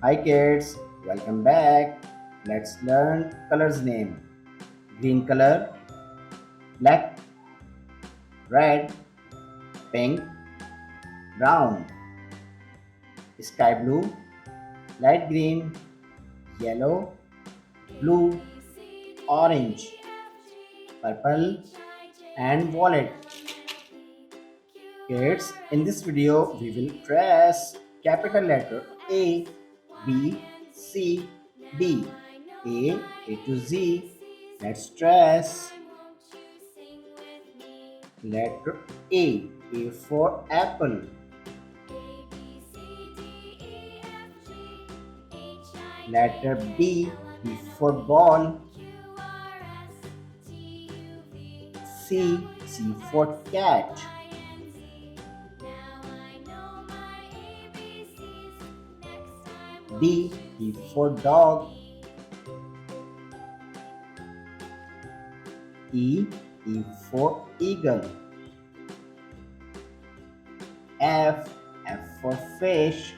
Hi kids, welcome back. Let's learn colors name. Green color, black, red, pink, brown, sky blue, light green, yellow, blue, orange, purple and violet. Kids, in this video we will trace capital letter A, B, C, D, A to Z. Let's trace letter A for apple. Letter B for ball. C for cat. D for dog. E for eagle. F for fish.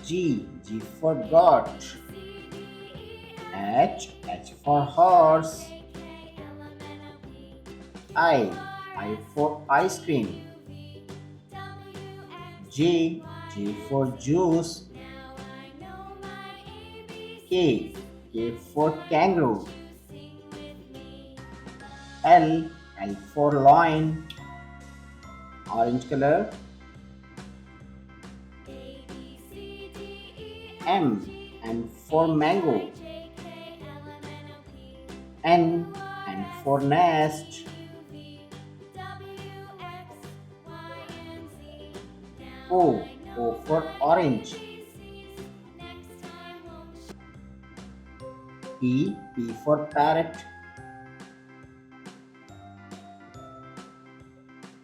G for goat. H for horse. I for ice cream. J for juice. K for kangaroo. L for lion. Orange color. M for mango. N for nest. O for orange. P for parrot.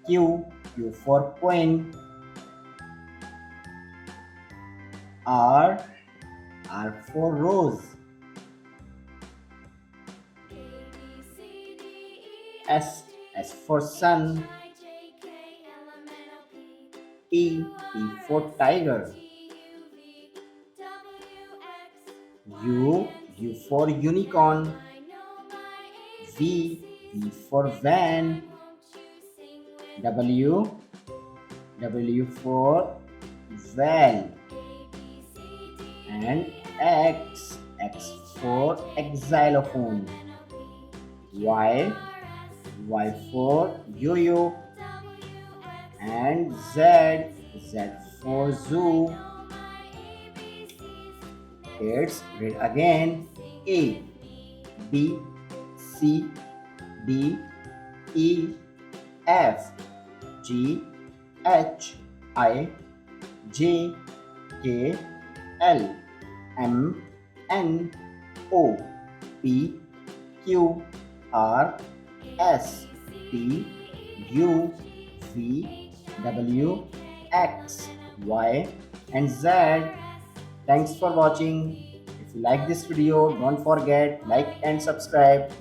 Q for queen. R for rose. S for sun. T for tiger. U for unicorn. V for van. W for whale. And X for xylophone. Y for yo-yo. And Z for zoo. Let's read again. A B C D E F G H I J K L M N O P Q R S T U V W X Y and Z. Thanks for watching. If you like this video, don't forget like and subscribe.